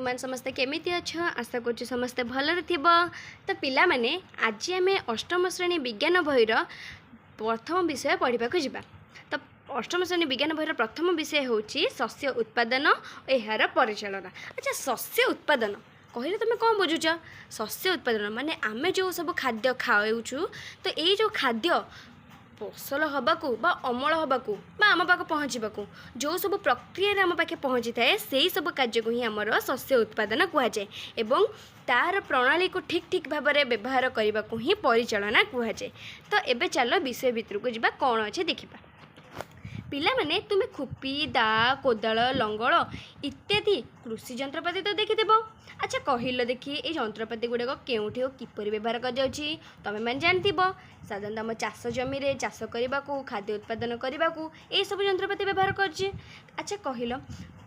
तुम समस्ते केमिति अछ आशा कर समस्ते भलरे थिबो। तो पिला माने आज आम अष्टम श्रेणी विज्ञान बहिर प्रथम विषय पढ़ा जावा। तो अष्टम श्रेणी विज्ञान बहिर प्रथम विषय होची शस्य उत्पादन और यार परिचालना। अच्छा, शस्य उत्पादन कहले तुम कौन बुझुच? शस्य उत्पादन माने आमे जो सब खाद्य खाऊछु, तो ये जो खाद्य फसल हवाकू बा अमल हवाकू बा आम पाक पहुँचवाकू जो सब प्रक्रिया आम पाखे पहुँची थाए से सब कार्य को ही आमर शस्य उत्पादन कहुए एवं तार प्रणाली को ठीक ठीक भाव में व्यवहार करने को ही परिचालना कहुए। तो एबे चलो विषय भितर को जीवा कौन अच्छे देखा। पिला माने तुम्हें खुपी दा कोदाल लंगल इत्यादि कृषि जंत्रपाति तो देखिदेव। अच्छा कहल देखी ये जंत्रपाति गुड़ाक केउठी और किपर व्यवहार कर तमें मैंने जानथिब। साधारणतः आम चाष जमी रे चाष करने को खाद्य उत्पादन करने को ये सब जंत्रपाति व्यवहार कर। अच्छा कहल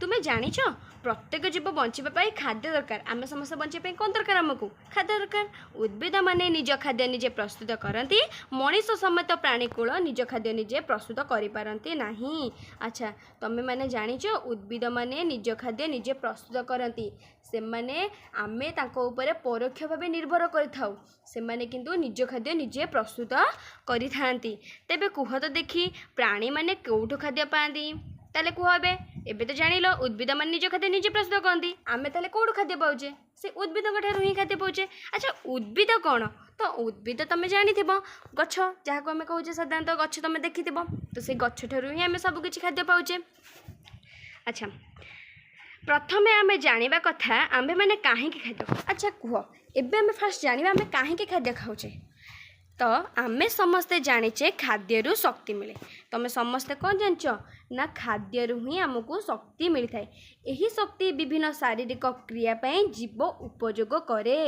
तुम्हें जानिछ प्रत्येक जीव बचापी खाद्य दरकार। आम समस्त बचापी कौन दरकार? आमको खाद्य दरकार। उद्भिद माने निज खाद्य निजे प्रस्तुत करती, मनीष समेत प्राणीकूल निज खाद्य निजे प्रस्तुत करिपारती नाही। अच्छा तमें मैंने जानिछ उद्भिद माने निज खाद्य निजे प्रस्तुत करती, से माने आमे तांको उपरे परोक्ष भाव निर्भर करिथाउ, से माने किंतु निज खाद्य निजे प्रस्तुत करिथांती। तेबे कुह तो देखी प्राणी माने कोठो खाद्य पाती? ताले कुह एबे तो जानिल उद्भिद माने निज खाद्य निजे प्रस्तुत करती, आमे ताले कोठो खाद्य पाउचे? से उद्भिद ठारू ही खाद्य पाउचे। अच्छा उद्भिद कौन? तो उद्भिद तुम जानिथिब गछ, जहाँ को आम कहूचे साधारणतः गछ तुम देखिथिब, तो से गछ ठारू ही आम सब किछि खाद्य पाउचे। अच्छा प्रथमे आम जानिबा कथा आम्भे माने काहेकि खाद्य। अच्छा कुह एबे आम फास्ट जानिबा आम काहेकि खाद्य खाउचे। तो आमे समस्ते जानिचे खाद्यरू शक्ति मिले। तुम समस्ते कौन जानच ना खाद्यरू ही आमको शक्ति मिलता है। यही शक्ति विभिन्न शारीरिक क्रिया जीव उपयोग करे।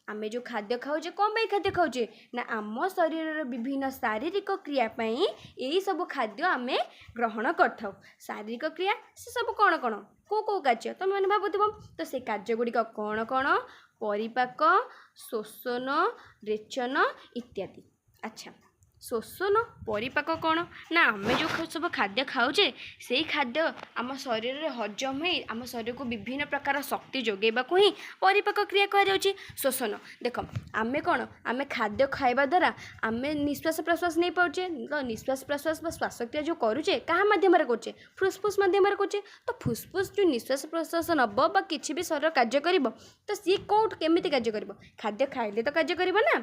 आमे जो खाद्य खाऊचे कौन पाई खाद्य खाऊचे ना आम शरीर विभिन्न शारीरिक क्रिया यही सब खाद्य आमे ग्रहण करथाउ। शारीरिक क्रिया से सब कौन कौन को कार्य तुम मैंने भावुव। तो से कार्य गुड़िक कौन कौन? परिपाक, शोषण, रेचन इत्यादि। अच्छा शोषण परिपाक कौन ना आम जो सब खाद्य खाऊचे से खाद्य आम शरीर में हजम हो आम शरीर को विभिन्न प्रकार शक्ति जोगेबा को ही परिपाक क्रिया कहुच्छी। शोषण देख आम कौन आम खाद्य खाइबा द्वारा आम निश्वास प्रश्वास नहीं पाचे। तो निश्वास प्रश्वास श्वासक्रिया जो करुचे क्या मध्यम करुचे? फुसफुस मध्यम करुचे। तो फुसफुस जो निश्वास प्रश्वास नब बा किसी भी शरीर कार्य कर तो सी कौट केमी कार्य कर? खाद्य खाइले तो कार्य कर ना।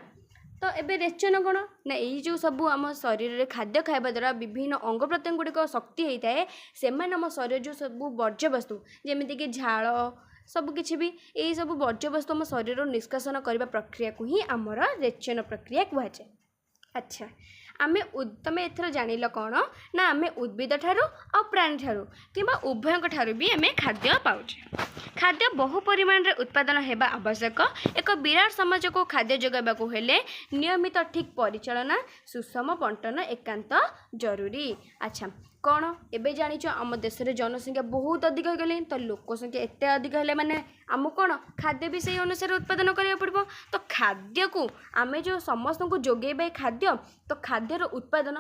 तो एबे रेचन कौन ना यही जो सब आम शरीर में खाद्य खाइबा द्वारा विभिन्न अंग प्रत्यंग गुड़िक शक्ति होता है से आम शरीर जो सब वर्ज्य वस्तु जमीक झाड़ सब किसी भी यही सब वर्ज्य वस्तु आम शरीर निष्कासन करने प्रक्रिया को ही आमर रेचन प्रक्रिया कहुए। अच्छा आमे तुम एथर जानिल कौन ना आमे उद्भिद ठारू आ प्राणी ठारू किंबा उभयों ठारू भी आमे खाद्य पाउचे। खाद्य बहु परिमाण रे उत्पादन हेबा आवश्यक। एक विराट समाज को खाद्य जोगाइबा को हेले नियमित ठीक परिचालना सुषम बंटन एकांत जरूरी। अच्छा कौन एबे जानिच आम देश में जनसंख्या बहुत अधिक हो गले। तो लोक संख्या एत अधिक है माने आम कौन खाद्य भी से अनुसार उत्पादन करा पड़ो। तो खाद्य को आम जो समस्त को जोगेबा खाद्य तो खाद्यर उत्पादन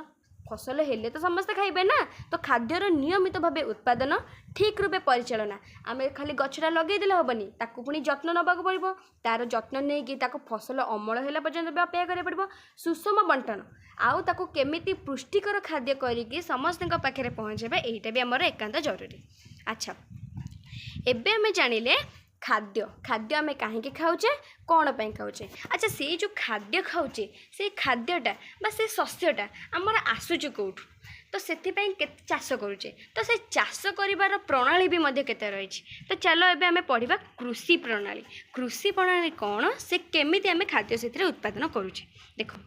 फसल हेले तो समस्त खाइबे ना। तो खाद्यर नियमित भाव उत्पादन ठीक रूपे परिचालना आम खाली गछटा लगे देले हेनी ताकू पुणी जत्न नबाक पड़ो। तार जत्न नहीं कि फसल अमल होला पर्यंत अपेक्षा करा पड़ो। सुषम बंटन आउ ताकू केमिति पुष्टिकर खाद्य करिकी समस्त पाखे पहुँचेबा यहीटा भी आमर एकांत जरूरी। अच्छा एबे आम जानिले खाद्य खाद्य आम कहीं खाऊचे कौन पाई खाऊचे। अच्छा से जो खाद्य खाऊचे से खाद्यटा बा से शस्यटा आमर आसूचे कौटू तो से चाष करुचे तो से चाष कर प्रणाली भी मध्य केते रही। तो चलो एबे आम पढ़ा कृषि प्रणाली। कृषि प्रणाली कौन से केमिति आम खाद्य से उत्पादन करुचे। देखो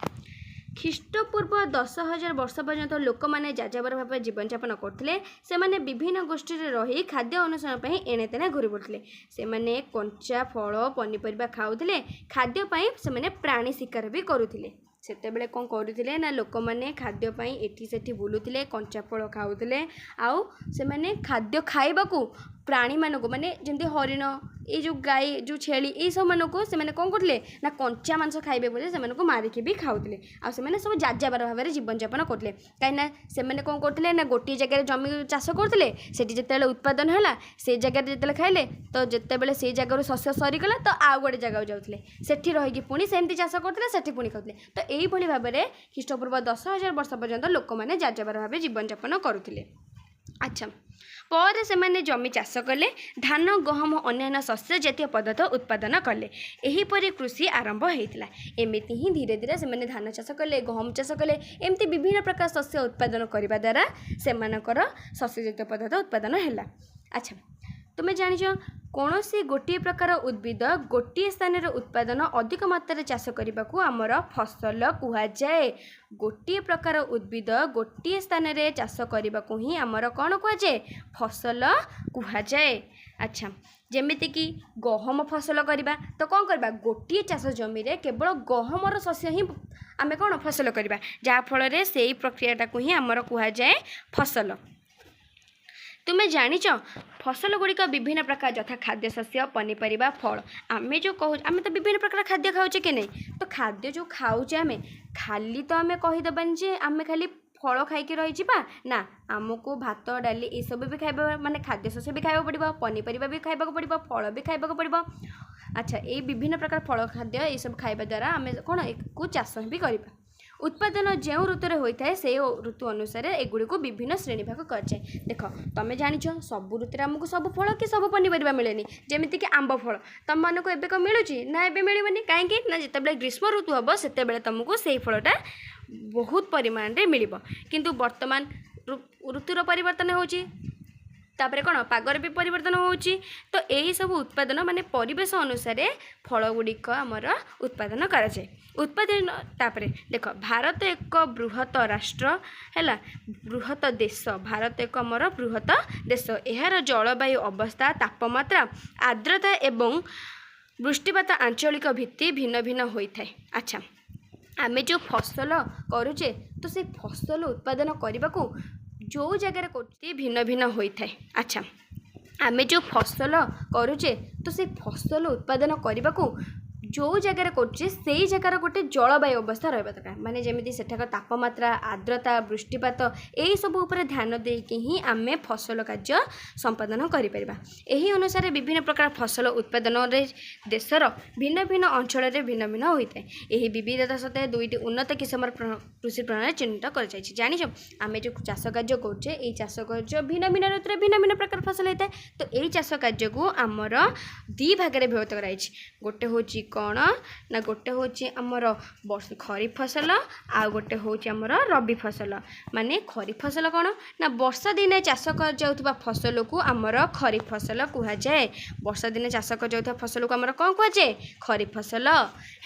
ख्रीष्टपूर्व 10,000 वर्ष पर्यंत लोक मैंने जाजाबर भाव जीवन यापन करते से माने विभिन्न गोष्ठी रही खाद्य अनुसरण एणे तेणे घूरी बुलते। से माने कंचा फल पनीपरिया खाऊले खाद्यपाई से माने प्राणी शिकार भी करुले। सेतेबेले कौन करुले ना लोक मैंने खाद्यपाई एठी सेठी बुलुले कंचा फल खाऊले आउ से माने खाद्य खाइबा को प्राणी मानक माने जमती हरिण ये जो गाय जो छेली ये सब मानक से कौन करते ना कंचा मांस खाइबे बोले से मारिकी भी खाऊले आ से सब जाजाबार भाव में जीवन यापन करते कहीं से कौन करते ना गोटे जगह जमी चाष करते से जिते उत्पादन है से जगह जिते खाइले तो जिते से जगह शस्य सरीगला तो आउ गोटे जगह जाते सेठी रही पुणी सेमती चाष करते सेठी पुणी खाते तो यही भाव में ख्रीष्टपूर्व 10,000 वर्ष पर्यंत लोक मैंने जाजाबार भाव जीवन यापन करुले। अच्छा पर से मैंने जमी चाष कले धान गहम अन्य शस्य जातीय पदार्थ उत्पादन कले एहीपरि कृषि आरंभ होता एमती ही धीरे धीरे से मैंने धान चाष कले गहम चाष कले एमती विभिन्न प्रकार शस्य उत्पादन करने द्वारा से शस्य जातीय पदार्थ उत्पादन है। अच्छा तुम्हें जानिछ कौन सी गोटे प्रकार उद्भिद गोटे स्थान उत्पादन अधिक मात्रा चाष करने को आमर फसल कहुए गोटे प्रकार उद्भिद गोटे स्थान में चाष करने को ही आमर कौन कहुए फसल कहुए। अच्छा जेमिति कि गहम फसल करवा तो कौन करवा गोटे चाष जमी रे केवल गहमर शस्य ही आम कौन फसल करवा जहाँफल से प्रक्रियाटा को ही आमर कहुए फसल। तुम्हें जानिच फसल गुड़िक विभिन्न प्रकार यथा खाद्य शस्य पनीपरिया फल आम जो कहूँ आम तो विभिन्न प्रकार खाद्य खाऊचे कि नहीं तो खाद्य जो खाऊचे आम खाली तो आम कहीदेबानी जे आम खाली फल खाई रही ना आमको भात डाली ये सब भी खाइबा माने खाद्य शस्य भी खाइबा पड़िबो पनीपरिया भी खाइबा पड़िबो फल भी खाइबा पड़िबो। अच्छा ये विभिन्न प्रकार फल खाद्य ये सब खाइबा द्वारा आम कौन एक चाष भी करबा उत्पादन जो ऋतु होता है से ऋतु अनुसार एगुड़ी विभिन्न श्रेणी भाग कराए। देख तुम जानिछ सब ऋतु आमको सब फल कि सब पनीपरिया मिलेनि जमीती कि आंब फल तुम मानक एबे कौन मिलूँ ना एबे मिलबनी कहीं ना जिते ग्रीष्म ऋतु हम से तुमको से फलटा बहुत परिमाण में मिल किंतु वर्तमान ऋतुर परिवर्तन होची तापरे कौन पागर भी परिवर्तन होची तो यही सब उत्पादन माने परिवेश अनुसार फल गुड़िक आमर उत्पादन कराए उत्पादन तापरे देख भारत एक बृहत राष्ट्र है बृहत देश भारत एक आमर बृहत देश यार जलवायु अवस्था तापमात्रा आर्द्रता एवं वृष्टिपात आंचलिक भित्ति भिन्न भिन्न होता है। अच्छा आम जो फसल करुचे तो से फसल उत्पादन करने को जो जगार करते भिन्न भिन्न होता है। अच्छा आम जो फसल करुचे तो से फसल उत्पादन करने को जो जगार करुचे से जगार गोटे जलवायु अवस्था रहा दरकार माने जमीती सेठाकर तापमात्रा आर्द्रता वृष्टिपात यही सब उपर ध्यान देकी ही आम फसल कार्य संपादन करें यही अनुसार विभिन्न प्रकार फसल उत्पादन देशर भिन्न भिन्न अंचल भिन्न भिन्न होता है यही विविधता सत्वे दुईटी उन्नत किसम कृषि प्रणाली चिन्हित कर जानिछ आम जो चाष कार्य करुचे ये चाष कार्य भिन्न भिन्न ऋतु भिन्न भिन्न प्रकार फसल होता है तो यही चाष कार्य को आमर दी भाग में विभक्त कराई गोटे हूँ कौन ना गोटे हूँ आमर खरीफ फसल आ गोटे हूँ आमर रबी फसल माने खरीफ फसल कौन ना वर्षा दिने चाष कर जाउथबा फसल को आमर खरीफ फसल कहुए वर्षा दिने चाष कर जाउथबा फसल को आमर कौन कहुए खरीफ फसल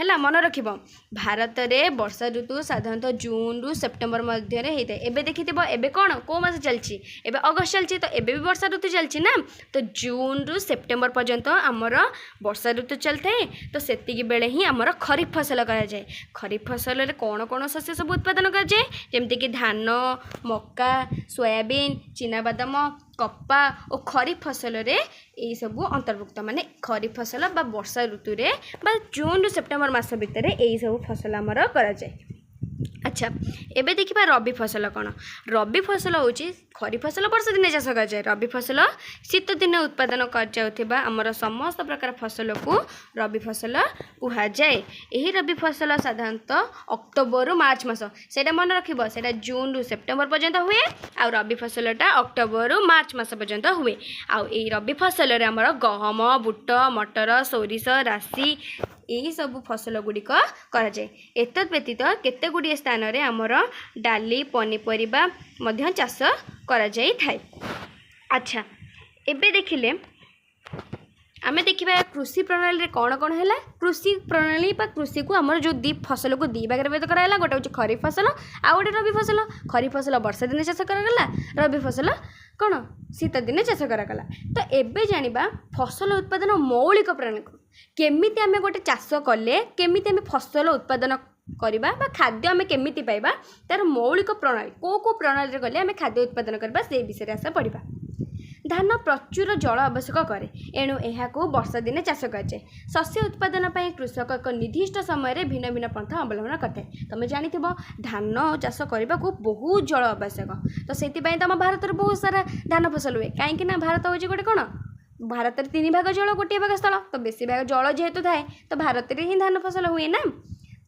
है मन रखिब भारत में वर्षा ऋतु साधारणतः जून रु सेप्टेम्बर मध्य होता है एबे देखिथिबो एबे कौन को मास चलछि एबे अगस्त चलछि तो एबे भी वर्षा ऋतु चलछि ना तो जून रु सेप्टेम्बर पर्यंत आमर वर्षा ऋतु चलता है तो सेतिकी बेले ही आमर खरीफ फसल कराए खरीफ फसल कौन कौन शस्य सब उत्पादन कराए जमती कि धान मक्का सोयाबीन चिनाबादाम कपा और खरीफ फसल रे यही सब अंतर्भुक्त माने खरीफ फसल बा वर्षा ऋतु रे बा जून रु सेप्टेम्बर मास भितर यही सब फसल आमर कराए। अच्छा एबे देखिबा रबी फसल कौन रबी फसल हूँ खरीफ फसल वर्षा दिने चाष कराए रबी फसल शीत दिन उत्पादन कर आमर समस्त प्रकार फसल को रबी फसल कहुए यही रबी फसल साधारणतः अक्टोबर रु मार्च मास से मन रखिब से जून रु सेप्टेम्बर पर्यंत हुए आ रबी फसलटा अक्टोबर रु मार्च मास पर्यंत हुए आउ यही रबी फसल आमर गहम बुट मटर सोरिष राशि यही सब फसल गुड़िक कराए एतद व्यतीत केते गुड़िए स्थान रे आमर डाली पनीपरिया मध्य चाष करा जाई थाए। अच्छा एबे देखिले आमे देखिबा कृषि प्रणाली रे कौन कौन है कृषि प्रणाली बा कृषि को आमर जो दी फसल को दी भाग में भेद कराला गोटे हूँ खरीफ फसल आ गोटे रबी फसल खरीफ फसल वर्षा दिन चाष करागला रबी फसल कौन शीत दिन चाष करागला तो एबे जानिबा फसल उत्पादन मौलिक प्रणाली केमिति आमे गोटे चाष कले केमिति आमे फसल उत्पादन करबा बा खाद्य आमे केमिति पाइबा तार मौलिक प्रणाली को प्रणाली रे गले आमे खाद्य उत्पादन करबा से विषय आशा पढ़िबा। धान प्रचुर जल आवश्यक करे एणु एहाकू वर्षा दिने चाष कराए। शस्य उत्पादन पर कृषक एक निर्दिष्ट समय भिन्न भिन्न पंथा अवलंबन करते। तुम जानी धान चाष करने को बहुत जल आवश्यक, तो से तुम भारत में बहुत सारा धान फसल हुए कहीं भारत हूँ गोटे कौन भारत में 3 भाग जल 1 भाग स्थल, तो बेसी भाग जल जेहेतु थाए तो भारत में ही धान फसल हुए ना।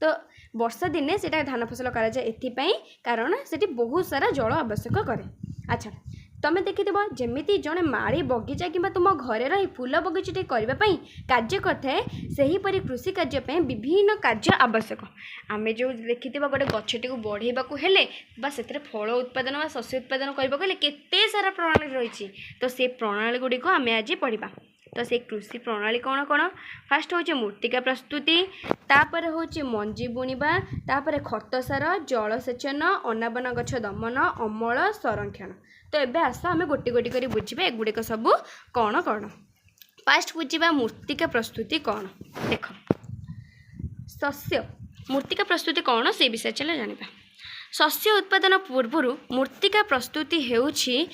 तो वर्षा दिने से धान फसल कराए कारण से बहुत सारा जल आवश्यक करे। अच्छा तुम देखिथिबो जेमिति जड़े माड़ी बगीचा कि तुम घरे रही फूल बगीचाटे करने कार्य करते सेहीपरि कृषि कार्य विभिन्न कार्य आवश्यक। आमे जो देखिथिबो गोटे गछटी को बढ़ेबाकू हेले बा सेतरे फल उत्पादन बा शस्य उत्पादन करबाकू हेले केते सारा प्रणाली रही, तो से प्रणाली गुडी को आमे आज पढ़िबा। तो से कृषि प्रणाली कौन कौन फास्ट हूँ मूर्तिका प्रस्तुति, तापर हूँ मंजी बुणवा, तापर खत सार, जलसेचन, अनाबना गछ दमन, अमल, संरक्षण। तो एबे आस आम गोटी गोटी कर बुझे एगुड़िक सब कौन कौन। फास्ट बुझा मूर्तिका प्रस्तुति कौन। देख शस्य मूर्तिका प्रस्तुति कौन से विषय चल जाना। शस्य उत्पादन पूर्व मूर्तिका प्रस्तुति हेउछि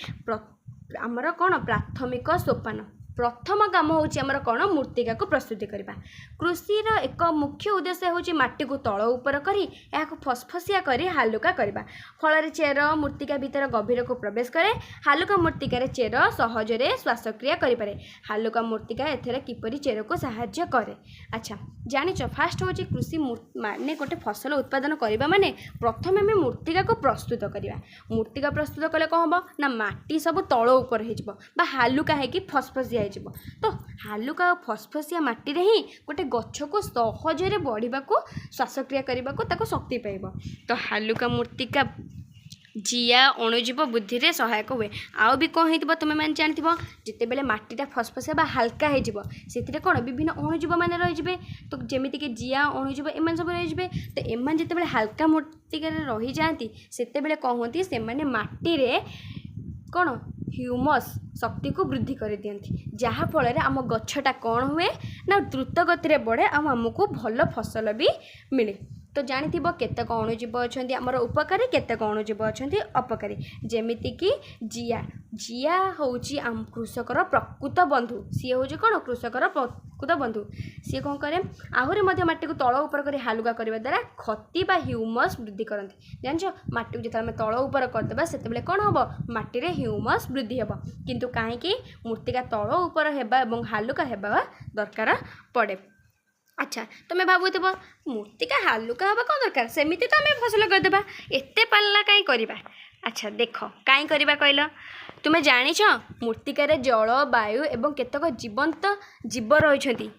आमर कौन प्राथमिक सोपान। प्रथम काम होमर कौन मूर्तिका को प्रस्तुति करवा। कृषिर एक मुख्य उद्देश्य होची माटी को तल ऊपर करी याको फसफसिया करी हालुका करवा। फल चेर मूर्तिका भीतर गभीर को प्रवेश करे। हालुका मूर्तिकार चेर सहजरे श्वासक्रिया करें। हालुका मूर्तिका एथेर किपरि चेर को साहाय्य करे। अच्छा जानिच फास्ट होची कृषि माने गोटे फसल उत्पादन करवा माने प्रथम आम मूर्तिका को प्रस्तुत करवा। मूर्तिका प्रस्तुत कले कौन हम ना माटी सब तल ऊपर हो हालुका है कि फसफसिया। तो हालुका और फसफसिया माटी रे ही गोटे गछ को सहजरे बढ़ा को श्वासक्रिया करने को शक्ति पाइब। तो हालुका मूर्तिका जिया अणुजीव बुद्धि रे सहायक हुए। आउ भी कौन हो तुम मैंने जानथ जिते बेले मटीटा फसफसिया बा हाल्का हो कौन विभिन्न अणुजीव मैंने रही। तो जमीक जिया अणुजीव एम सब रही। तो एम जिते हाल्का मूर्तिकार रही जाती से कौन होती से माटी रे कौन ह्यूमस शक्ति को वृद्धि कर दियंती, जहाँ फल आम गछटा कौन हुए ना द्रुत गति बढ़े आमको भल फसल भी मिले। तो जानिथिबो केतेक अणुजीव अछंती आमर उपकारी केतेक अणुजीव अछंती अपकारी। जेमितिक जिया जिया होची आम कृषकर प्रकृत बंधु। सी होची कौन कृषकर प्रकृत बंधु। सी कौन करे आहरी मध्य माटी को तल ऊपर कर हालुका करने द्वारा खती बा ह्यूमस वृद्धि करती। जान माटी को जो तल ऊपर करदे से कौन हम माटी रे ह्यूमस वृद्धि हे। किंतु कहीं मूर्तिका तल ऊपर हेबा एवं हालुका हेबा दरकार पड़े। अच्छा तुम्हें भावुव मूर्तिका हालुका हवा कौन दरकार सेमिति तो आम फसल करदे एते पाला कहीं करवा। अच्छा देख कहीं करवा कहल तुम्हें जानिछ मूर्तिकार जल वायु एवं केतक जीवंत जीव रही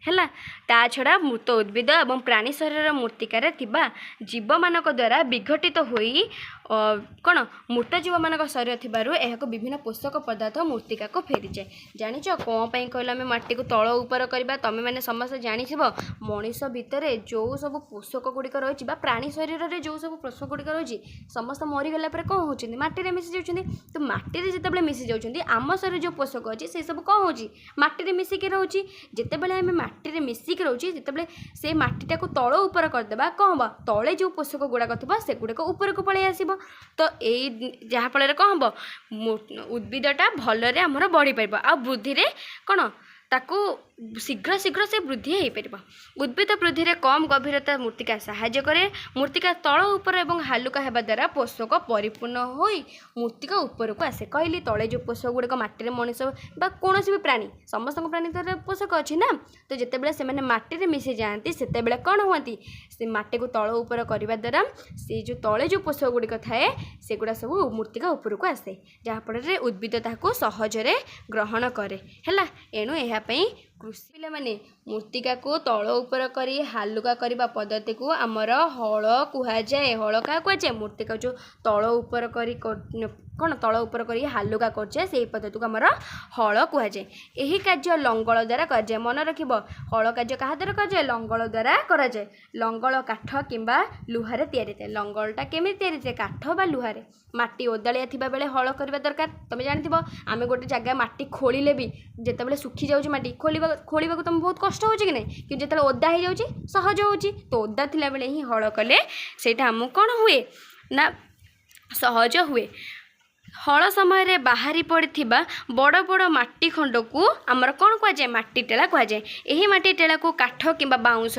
है। ता छड़ा मृत उद्भिद और प्राणी शरीर मूर्तिकार थिबा जीव मानक द्वारा विघटित होई कौन मृत जीव मानक शरीर थिबारु एहाको विभिन्न पोषक पदार्थ मूर्तिका को फेरी जाए। जानिछ कौन पाई कहल आम माटी को तल ऊपर करवा। तुम मैंने समस्त जानिथिबो मनीष भितर जो सब पोषक गुड़िक रही प्राणी शरीर में जो सब पोषक गुड़िक रही समस्त मरीगला कौन होती माटी मिसी जाती। तो माटी जिते मिसी जाती आम शरीर जो पोषक अच्छी से सब कौन हो माटी मिसिकी रोचे। जितेबाला आम माटी मिसिक रोचे जिते से माटीटा को तल ऊपर करदे कौन हम तले जो पोषक गुड़ाक थी से गुड़ाक ऊपर को पलि आसब। तो यही जहाँफल कौन हम उद्भिदटा भलरे आमर बढ़ी पार आ वृद्धि कौन ताकू शीघ्र शीघ्र से वृद्धि हो पार। उद्भिद वृद्धि में कम गभीरता मूर्तिका साहाय्य करे। मूर्तिका तल ऊपर एवं हालुका हेबा द्वारा पोषक परिपूर्ण हो मूर्तिका ऊपर को आसे। कहली तले जो पोषक गुड़िक माटी मनीष बा कौन भी प्राणी समस्त प्राणी द्वारा पोषक अच्छी ना। तो जितेबाला से माटी मिसी जाती से कौन हुआ से माटी को तल ऊपर करने द्वारा से जो तले जो पोषक गुड़िक थाए सेगुड़ा सब मूर्तिका ऊपर को आसे जहाँफल उद्भिद ताको सहजरे ग्रहण करे है। एणु यापी कृषि पिला माने मूर्तिका को तल ऊपर करी हालुका करने पद्धति को आमर हल कहुए। हल क्या कहुए मूर्तिका जो तल ऊपर करी कौन तल ऊपर करी हालुका करे से पद्धति को आमर हल कहुए। यही कार्य लंगल द्वारा कराए। मन रख हल कार्य क्या द्वारा कराए लंगल द्वारा कराए। लंगल काठ किंबा लुहारे तैयारी थाए। लंगलटा केमी तैयारी थाए काठ बा लुहारे। माटी ओदालिया थिबा बेले हल करवा दरकार। तुम जानिथिबो आमे गोटे जगह माटी खोलिले भी जेतेबेले सुखी जाउची माटी खोलिबा तुम बहुत कष्ट होची कि नहीं कि जेतेबेले ओदा हो जाउची सहज होची। तो ओदा थिला बेले ही हल कले सेटा हमु कोन हुए ना सहज हुए। हल समय बाहरी पड़ता बड़ बड़ माटी खंड को आमर कौन कहुए माटी टेला कहुए। यही माटी टेला को काठ कि बाउंस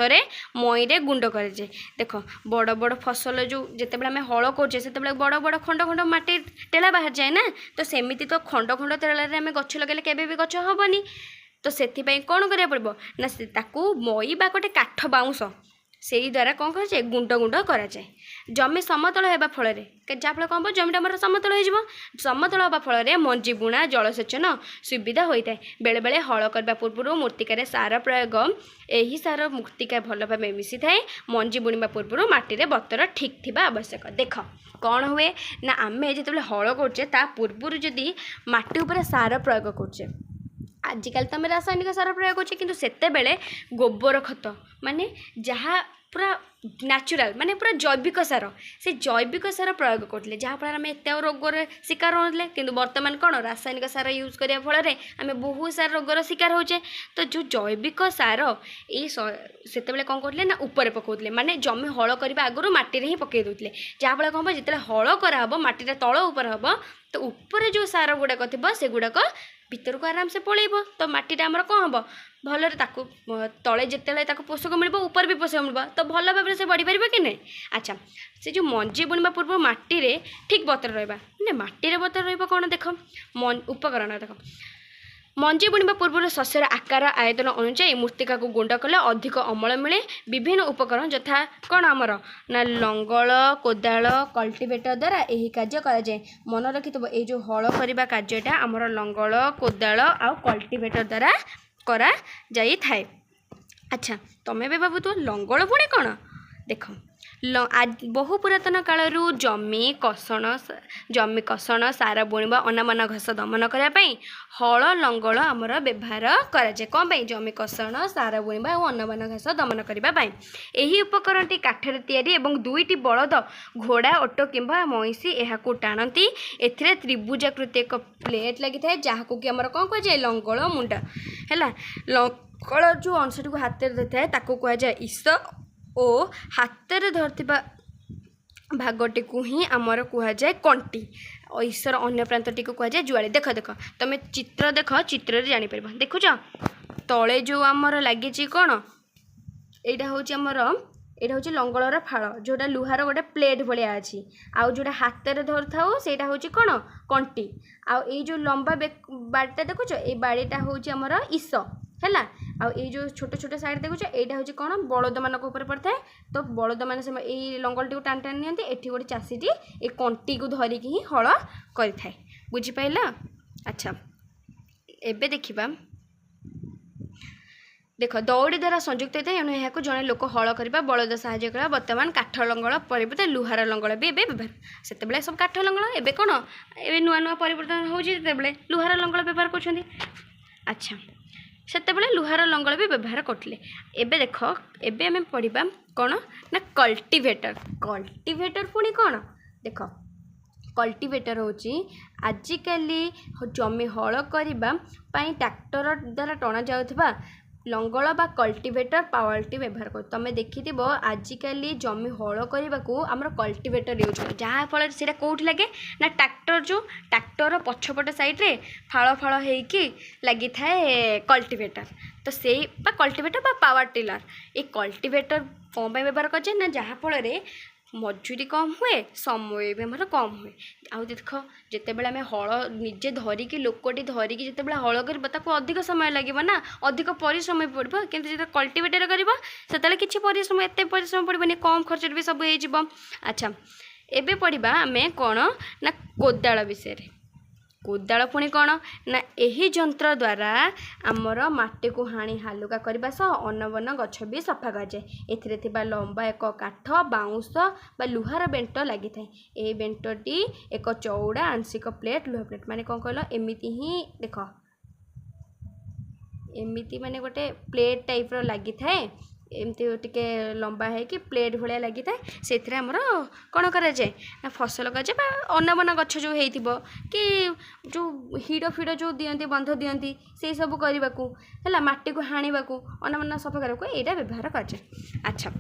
मई रे गुंड कराए। देख बड़ बड़ फसल जो जिते आम हल करे से बड़ बड़ खंड खंड माटी टेला बाहर जाए ना, तो सेमती तो खंड खंड तेल आम गछ लगे केबे भी गछ हेनी। तो से कौन करा पड़ो ना मई बा गोटे काठ बाउंस से द्वारा कौन कराए गुंड गुंड कराए। जमी समतल होगा फल जहाँफल कौन हम जमीटा आम समतल हो समतल हाँ फल मंजी बुणा जलसेचन सुविधा होता है। बेले बेले हल करने पूर्व मूर्तिकार सार प्रयोग यही सार मूर्तिका भल भाव मिसी थाए। मंजी बुणवा पूर्व माटी बतर ठीक थी आवश्यक। देख कौन हुए ना आम जो हल कर पूर्व जदि माटी उपर सार प्रयोग कर आजिकल तो आम रासायनिक सार प्रयोग करछे किंतु सेते बेले गोबर खत माने जहाँ पूरा नेचुरल माने पूरा जैविक सार से जैविक सार प्रयोग करते जहाँफल आम एत रोगर शिकार होते कि बर्तमान कौन रासायनिक सार यूज करने फल आम बहुत सारा रोगर शिकार होचे। तो जो जैविक सार ये से कौन करते ना ऊपर पकाउते माने जमी हल करने आगुरी माटी ही पकई दूसरे जहाँफल कौन हम जो हल कराब माटी तल उपर हम तो ऊपर जो सार गुड़ाक थी से गुड़ाक भीतर को आराम से पलैब। तो माटीटा आमर कौन हम भल तले जिते पोषक मिल ऊपर भी पोषक मिल तो भल भाव से बढ़ी पार कि नहीं। अच्छा से जो मंजी बुणवा पूर्व माटी रे ठीक बतर रहा माटी बतर रहा कौन देख उपकरण देख मंजी बुणवा पूर्व शस्यर आकार आयतन अनुसार मृत्तिका को गुंड कले अधिक अमल मिले। विभिन्न उपकरण यथा कौन आमर ना लंगल कोदाल कल्टीवेटर द्वारा यही कार्य कराए। मन रखिथबो ए जो हल करबा कार्यटा आमर लंगल कोदाल आ कल्टीवेटर द्वारा करा जाई थाए। अच्छा तमें भी भावुथ लंगल पुणी कौन देख बहु पुरातन कालरू जमी कषण सार बुणवा अनामना घास दमन करने हल लंगल आमर व्यवहार कराए। कौन जमी कषण सार बुणवा और अनामना घास दमन करने यही उपकरण काठर तैयारी एवं दुईटी बलद घोड़ा ऑटो किंबा महिषी यहाँ टाणती। एथिरे त्रिभुजाकृति एक प्लेट लगी थाए जहाँ को कि आमर कौन कहुए लंगल मुंडा है। लंगल जो अंशटी को हाथ में था ताको कहुए ईश ओ हाथ में धरथिबा भागटी को ही आमर कहुए कंटी और ईश्वर अन्य प्रांतटी को कहुए जुआली। देख देख तुम चित्र देख चित्र जापर देखुच तले जो आमर लगी कौन यहाँ हूँ आमर यहाँ हूँ लंगलर फाड़ जोटा लुहार गोटे प्लेट भाया अच्छी आउ जोटा हाथ में धर था से हूँ कौन कंटी आउ ये जो लंबा बाड़ीटा देखुच ये बाड़ीटा हूँ आमर ईश है। आ जो छोट छोट साइड देखुच यहाँ हूँ कौन बलद मान पड़ता है। तो बलद मान से लंगलटी को टाण टाण नि एठी गोटे चाषीटी ए कंटी को धरिकी ही हल करें बुझीपाल। अच्छा एबे देखिबा देख दौड़ी द्वारा संयुक्त होता है एणु यहाँ जड़े लोक हल करवा बलद साहाଯ୍य करा। बर्तमान काठ लंगल परिवर्तन लुहार लंगल भी एवं व्यवहार से सब काठ लंगल एवं कौन ए नुआ नुआ परिवर्तन होते लुहार लंगल व्यवहार कर। अच्छा से लुहार लंगल भी व्यवहार करते। एबे देख एबे आम पढ़ा कौन ना कल्टीवेटर। कल्टीवेटर पुणी कौन देख कल्टीवेटर होची आजिकाली जमी हल करने ट्रैक्टर द्वारा टणा जाउथबा लंगल बा कल्टीवेटर पावरटी व्यवहार कर। तुम देखि आजिकाली जमी हल करने को आमर कल्टीवेटर यूज कर जहाँ फल से कौटी लगे ना ट्रैक्टर जो ट्रैक्टर पछपट साइड्रे फाड़ फाड़ होगी लगी थाए कल्टीवेटर। तो से कल्टीवेटर बा पावर टिलर ये कल्टीवेटर कौन व्यवहार कर ना जहाँ फल मजूरी कम हुए समय भी आमर कम हुए। आउ देख जिते बड़े आम हल निजे धरिकी लोकटी धरिकी जिते बड़े हल कर अधिक समय लगे ना अधिक परिश्रम पड़ो कि जो कल्टीवेटर कर किसी परिश्रम एत परिश्रम पड़ोनी कम खर्च भी सब हो। अच्छा एबे पढ़ा आम कौन ना कोदाल विषय। कोदाल पुणी कौन ना यही जंत्र द्वारा आमर माटी को हाणी हालुका करने अनबन गछ भी सफा कराए। एथिरे लंबा एक काठ बाउंस बा लुहार बेंट लगी थाए। यही बेंटटी एक चौड़ा आंशिक प्लेट लुहा प्लेट माने कौन कहल एमती ही देख एमती माने गोटे प्लेट टाइप लगी थाए एमती टिके लंबा है कि प्लेट भाया लगी थाए से आमर कौन कराए ना फसल कराए अनाबना गछ जो हो कि जो हिड़ फिड़ जो दियंती बंध दियंती से सब करने को है माटी को हाणा को अनाबना सफा करने यहाँ व्यवहार कराए। अच्छा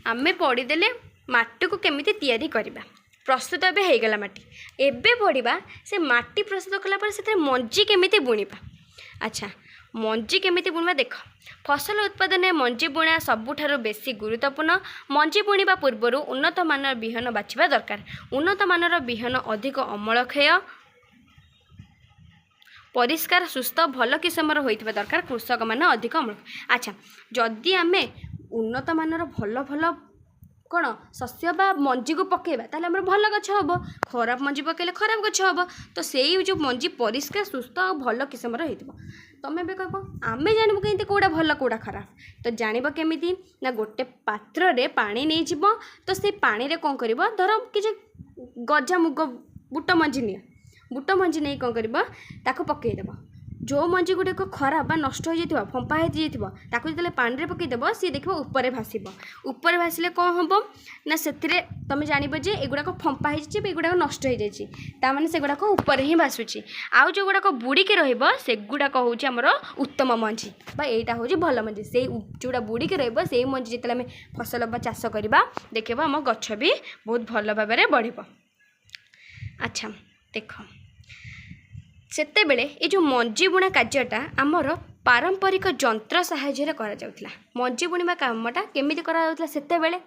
आमे पढ़ीदेले माटी को केमिति तैयारी करबा। प्रस्तुत एबे हो गला माटी एबे पढ़ा से माटी प्रस्तुत कला से मंजी केमिति बुणीबा। अच्छा मंजी केमिति बुणवा देख फसल उत्पादन में मंजी बुणा सबुठारु बेसी गुरुत्वपूर्ण। मंजी बुणीबा पूर्व उन्नत मानर बिहन बाछिबा दरकार। उन्नत मानर बिहन अधिक अमलक्षय परिष्कार सुस्थ भल किसमर होइतिबा दरकार कृषक माने अधिक अमल। अच्छा जदि आमे उन्नत मानर भल भल कौन शस्य बा मंजी को पकेबा ताले हमर भल गछ हबो। खराब मंजी पकेले खराब गछ हबो। तो सेई जो मंजी परिष्कार सुस्थ और भल किसमर होइतिबो। तमे बे कहबो आमे जानबो केंते कोडा भल कोडा खराब। तो जानिबो केमिति ना गोटे पात्र रे पानी नै जिवो। तो से पानी रे कोन करबो धर कि गजा मुग बुट मंजी निया बुट मंजी नहीं कौन कर ताको पकईदेव जो मंजी गुड़ाक खराब बा नष्ट हो जाइए फंपा हो जाइए जो पानी पकईदेव सी देख ऊपर भाषब ऊपर भाषिले कौन हम ना से तुम जानव जे एगुड़ाक फंपा होगुड़ाक नष्ट हो जाने से गुड़ाक ऊपर ही भाषुची आउ जो गुड़ाक बुड़ीकी रगुड़ाक हूँ आमर उत्तम मंजी यहाँ हूँ भल मंजी से जोड़ा बुड़ीकी रही मंजी जो आम फसल बा चाष करवा देख आम गछ भी बहुत भल भाव में बढ़। अच्छा देख सेते बेले ये जो मंजी बुणा कार्यटा आमर पारंपरिक जंत्र साहाय्य करा जाउथला। मंजी बुणीबा कामटा केमिति करा जाउथला सेते बेले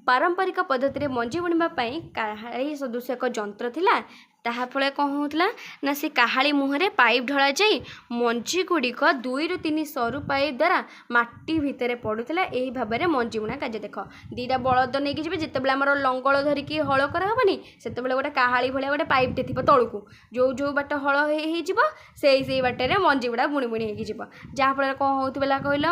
पारंपरिक पद्धति रे मंजी बुणीबा पई काहाळी सदृश एक जंत्र थिला। ताहा फळे कौन होतला ना से काहाळी मुहरे पाइप ढला जाई मंजी गुड़िक 2 ରୁ 3 सरू पाइप द्वारा माटी भितर पड़ूला। यही भाव में मंजी बुणा कार्य देख दीटा बलद नहीं कि जिते आमर लंगल धरिकी हल कराबनी से गोटे काहाळी भाया गोटे पाइपटे थी तलू जो जो बाट हल हो बाटे मंजी गुड़ा बुणी बुणी हो जहाँफल कौन होता कहल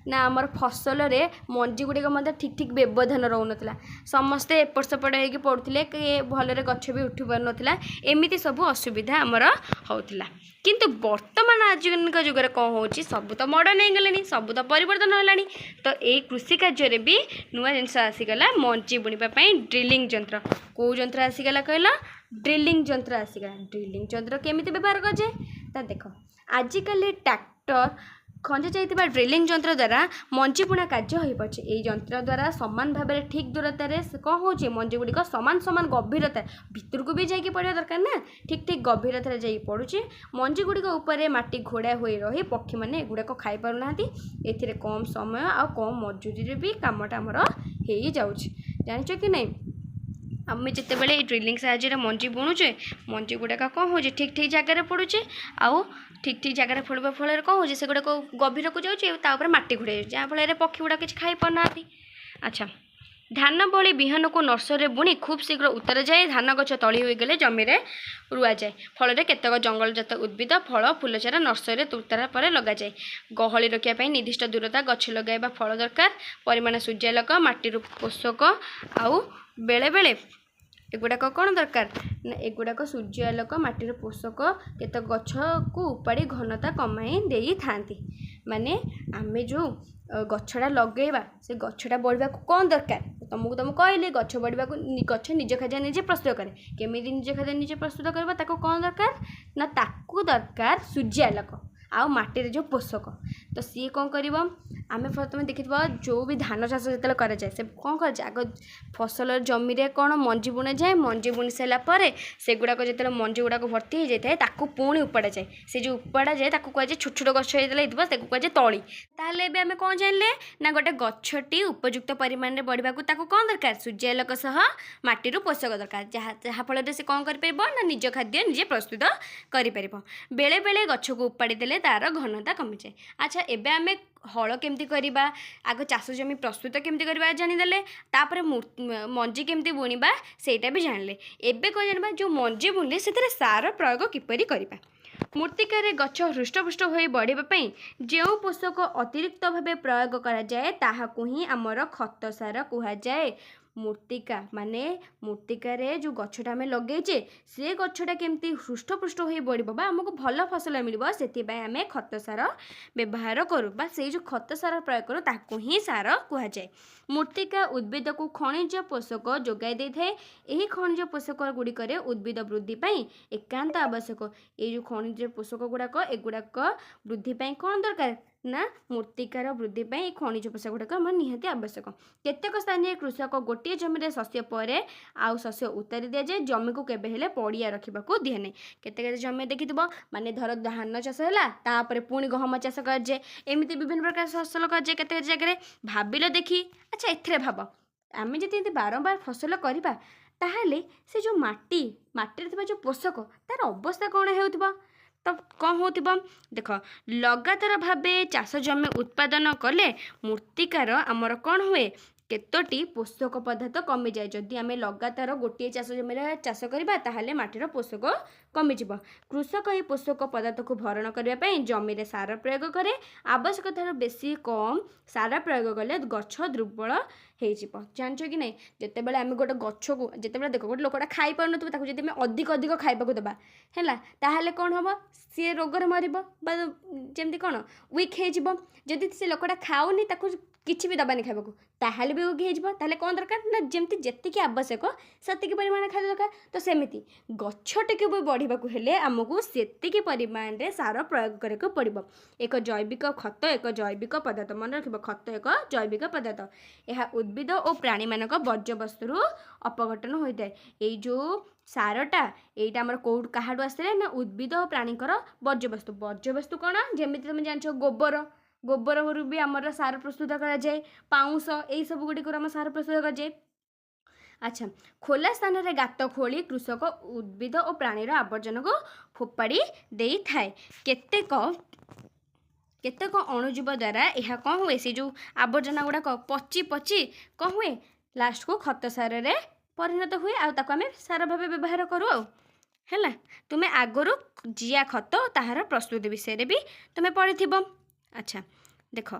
ना आमर फसल रे मंजी गुड़िक ठीक ठीक व्यवधान रोना समस्ते एपट सेपट हो पड़ुले कि भलरे गछ भी उठी पार नाला एमती सब असुविधा आमर होता। किंतु वर्तमान आधुनिक जुगे कौन हो सब तो मॉडर्न हो गलानी सब तो परिवर्तन होलानी। तो ये कृषि कार्य भी नुआ जिनस आसीगला मंजी बुणीपाई ड्रिलिंग जंत्र कौ जंत्र आसीगला कहला ड्रिलिंग जंत्र आसीगला। ड्रिलिंग जंत्र केमिति व्यवहार करे देख आजिकल ट्रैक्टर खंजा जाइतिबा ड्रिलिंग जंत्र द्वारा मंजी बुणा कार्य हो पारे। यही जंत्र द्वारा सामान भाव में ठीक दूरतार कौन हो मंजी गुड़िक सामान सामान गभीरता भितर को भी जाकि पड़ा दरकार ना ठीक ठीक गभीरतार जा पड़ुचे मंजी गुड़िक ऊपर माटी घोड़ा हो रही पक्षी मैंने एगुड़ाक खाई पार ना ए कम समय आ कम मजूरी भी कामटा आमर हो जाच कि नहीं। आम जिते बड़े ड्रिलिंग साहाଯ୍य मंजी बुणुचे मंजी गुड़ाक कौन हो ठीक ठीक जगार पड़ुचे आउ ठीक ठीक जगार पड़ा फल कौन हो से गुड़ाक गभीर को जाऊँगी माटी घोड़े जहाँफल पक्षी गुड़ा किसी खाई पार ना। अच्छा धान भली बिहन को नर्सरी बुणी खूब शीघ्र उतर जाए धान गछ तली हो गले जमी रुआ जाए फल केतक जंगलजात उद्भिद फल फूल चारा नर्सरी तुतारा पर लग जाए। गहली रखापी निर्दिष्ट दूरता गछ लगाइबा फल दरकार परिमाण सूर्यालोक माटी पोषक आउ बेले बेले एगुड़ाक कौन दरकार ना एगुड़ाक सूर्यालोक माटीर पोषक केत गछ को उपाड़ी घनता कमाई दे था माने आमे जो गछटा लगेबा से गछटा बढ़ा कौन दरकार तुमको तुम कहले गछ बढ़ा गछ निज खाद्य निजे प्रस्तुत करे केमी निज खाद्य निजे प्रस्तुत करबा ताको कौन दरकार ना ताको दरकार सूर्यालोक आउ माटी जो पोषक। तो सी कौन कर आम प्रथम देखी जो भी धान चाष जो कराए से कौन कर आग फसल जमी रे कौन मंजी बुणा जाए मंजी बुणी सारापर से गुड़ाक जो मंजी गुड़ाक भर्ती हो जाए ताकू पुणी उपाड़ा जाए से जो उपाड़ा जाए कहुए छोट छोट गछ होता कहुए तली ताहले आम कौन जानले ना गोटे गछटी उपयुक्त परिमाण में बढ़ा कौन दरकार सूर्यालोक सह माटी पोषक दरकार जहाँफल से कौन कर ना निज खाद्य निजे प्रस्तुत कर बेले बेले गछ को उपाड़ी देले तार घनता कमी जाए। अच्छा एबे आमे हल केमती करवा आग चाष जमी प्रस्तुत केमती करवा जानीदे तापर मंजी केमती बुणीबा सेटा भी जानले। एबे कौन जानवा जो मंजी बुणले से सार प्रयोग किपरि करवा मूर्तिकार गछ हृष्टपुष्ट हो बढ़ापी जो पोषक अतिरिक्त भाव प्रयोग करा जाए ताहाकु ही आमर खत सार कहुए। मूर्तिका माने मूर्तिकार जो गछटा आम लगे से गछटा केमती हृष्टपुष्ट हो बढ़ आमको भल फसल मिल से आम खत सार व्यवहार करूँ से जो खत सार प्रयोग करूँ ताकू ही सार कहुए। मूर्तिका उद्भिद को खनिज पोषक जोगाई दे थाए। यही खनिज पोषक गुड़िक उद्भिद वृद्धि पाई एकांत आवश्यक। ये जो खनिज पोषक गुड़ाक एगुड़ाक वृद्धि पाई कौन दरकार ना मृत्तिकार वृद्धि पाई खनिज पोषक गुड़ाक आम निहाती आवश्यक। केतेक स्थानीय कृषक गोटे जमी शस्य पर आउ शस्य उतारी दि जाए, जमी को केबे हेले पड़िया रखा दिए ना। केते जमी देखि माने धर धान चाष है पुणी गहम चाष कर एमती विभिन्न प्रकार फसल कर केते जगह भाविल देखी। अच्छा एथरे भाव आम जी बारंबार फसल करवा ताहले से जो माटी जो पोषक तार अवस्था कौन हो तो कौन हो देख लगातार भावे चाष जमी उत्पादन कले मृत्तिकार आमर कौन हुए केतोटी पोषक पदार्थ कमी जाए। जदि आम लगातार गोटे चाष जमी चाष करवा ताहले माटीर पोषक कमिज। कृषक ये पोषक पदार्थ को भरण करने जमी रे सार प्रयोग करे। आवश्यकतार बेसी कम सार प्रयोग कले गछ दुर्बल हो जानच कि नहीं। जिते बड़े आम गोटे गछ को जिते देख गोटे लोकटा खाई पार जब अधिक अधिक खाइबा देवा है ताहले कौन हम सी रोगर मरब जमी कौन वीक हो। जदि से लोकटा खाऊनी किसी भी दबानी खाइबा ताहले भी वीक हो कौन दरकार ना जमती जेतिकी आवश्यक सेतिकी परिमाण खाद्य दरकार। तो सेमिति गछटे भी बढ़िबा हेले आमको सेतिकी परिमाण रे सार प्रयोग करके पड़िबो। एक जैविक खत एक जैविक पदार्थ मन रखिबो। खत एक जैविक पदार्थ यह उद्भिद और प्राणी मानक वर्ज्यवस्तु अपघटन होता है। ये जो सारटा यहीटा आम कौ क्या आसला ना उद्भिद और प्राणीकर वर्ज्यवस्तु। वर्ज्यवस्तु कौन जमी तुम जान गोबर गोबर भी आमर सार प्रस्तुत कराए। पाउंस यही सब गुड़िक आम सार प्रस्तुत कराए। अच्छा खोला स्थान रे गात खोली कृषक उद्भिद और प्राणीर आवर्जन को फोपाड़ी दे थाए। केतेक अणुजीव द्वारा यह कौन हुए से जो आवर्जना गुड़ाक पची पची कौन हुए लास्ट को खत सार रे परिणत हुए आम सार भाव व्यवहार करूँ है। तुम्हें आगरू जिया खत ताहार प्रस्तुति विषय भी तुम्हें पढ़ी थी। अच्छा देख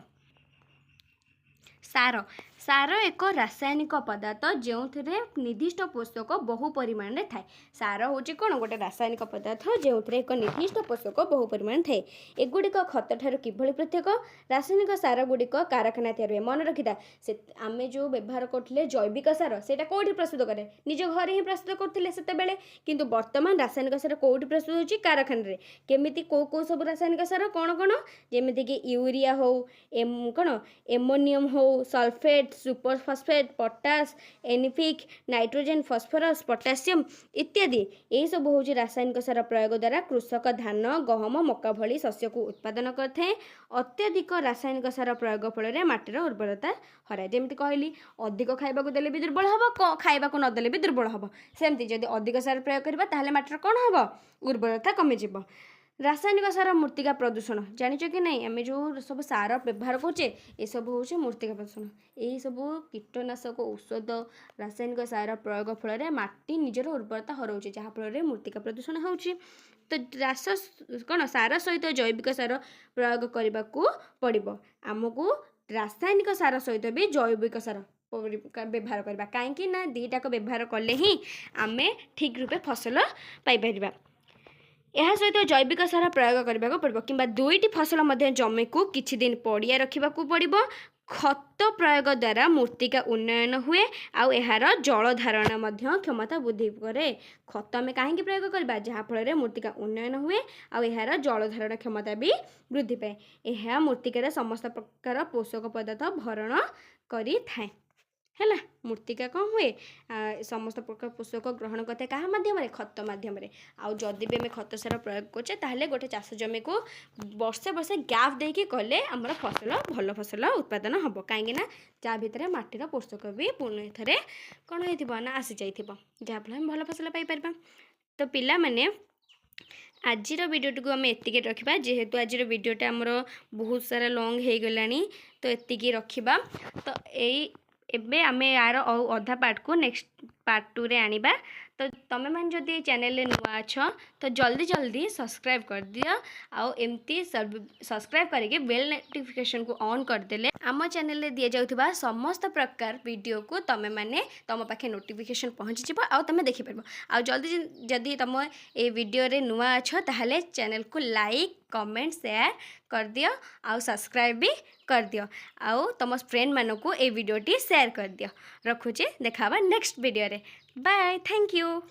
सार सार एक रासायनिक पदार्थ जो निर्दिष्ट पोषक बहु परिमाण में थाए। सार हूँ कौन गोटे रासायनिक पदार्थ जो एक निर्दिष्ट पोषक बहु परिमाण थाए। एगुड़िक खत ठार किभली पृथक रासायनिक सार गुड़िक कारखाना तैयार हुए। मन रखिथा से आम जो व्यवहार करते जैविक सार से कौटी प्रस्तुत करे निज घरे ही प्रस्तुत करते से किंतु वर्तमान रासायनिक सार कौटी प्रस्तुत होची कारखाना केमिति को सब रासायनिक सार कौन कौन जमीती कि यूरिया हो कौन एमोनियम हो सल्फेट सुपर फॉस्फेट पोटास एनपिक नाइट्रोजन फॉस्फोरस पोटासियम इत्यादि यही सब हूँ रासायनिक सार प्रयोग द्वारा कृषक धान गहम मका भली शस्य को उत्पादन करते। अत्यधिक रासायनिक सार प्रयोग फल माटीर उर्वरता हराए। जमी कहली अधिक खाइबा देले भी दुर्बल हम खाइबा नदेले भी दुर्बल हम सेमती जदि अधिक सार प्रयोग करबा ताहले माटीर कौन हम उर्वरता कमिज। रासायनिक सार मृत्तिका प्रदूषण जानिच कि नहीं आम जो सब सार व्यवहार करें ये सब हूँ मृत्तिका प्रदूषण। यही सब कीटनाशक औषध रासायनिक सार प्रयोग फल माटी निजर उर्वरता हराऊे जहाँफल मृत्तिका प्रदूषण हो। तो रास कौन सार सहित जैविक सार प्रयोग करने को पड़ो आमको रासायनिक सार सहित भी जैविक सार व्यवहार करवा कहीं ना दीटाक व्यवहार कले ही आम ठीक रूपे फसल पाइपर। यह सहित जैविक सार प्रयोग करने को पड़ो कि दुईटी फसल मध्य जमी को किछि दिन पड़िया रखा पड़ो। खत प्रयोग द्वारा मृत्तिका उन्नयन हुए आउ यार जल धारण मध्य क्षमता वृद्धि करे। खत आम कहीं प्रयोग करवा जहाँफल मृत्तिका उन्नयन हुए आउ यार जल धारण क्षमता भी वृद्धि पाए। यह मृत्तिकार समस्त प्रकार पोषक पदार्थ भरण करि थाए है। मृत्तिका कौन हुए समस्त प्रकार पोषक ग्रहण करते क्या मध्यम खत मध्यम आउ जदि भी आम खत सार प्रयोग करें ताहले गोटे चाष जमी को वर्षे वर्षे गैप देके कले आमर फसल भल फसल उत्पादन हम कहीं जहाँ भितर माटीर पोषक भी पुणी थे कौन होना आसी जाइए जहाँफल आम भल फसल पाइपर। तो पिला माने आजिर वीडियो टी आम एतिके रखा जेहेतु आजिर वीडियोटा आमर बहुत सारा लॉन्ग हो गलानी तो एतिके रखा। तो यही एबे आमे यार अधा पार्ट को नेक्स्ट पार्ट 2 रे आनिबा। तो तमे मान जदि चैनल रे नुआ अछ तो जल्दी जल्दी सब्सक्राइब कर दियो आउ एमती सब्सक्राइब करके बेल नोटिफिकेशन को ऑन कर देले आम चैनल रे दिया जाउथबा समस्त प्रकार वीडियो को तमे माने तम पाखे नोटिफिकेशन पहुँची जिवो आउ तमे देखि परबो। आउ जल्दी जदि तम ए वीडियो रे नुआ अछ ताहले चैनल को लाइक कमेंट शेयर कर दियो आउ सब्सक्राइब भी कर दियो आउ तुम फ्रेंड मानू को ए वीडियो टी शेयर कर दियो। रखुचे देखाबा नेक्स्ट वीडियो रे। Bye thank you.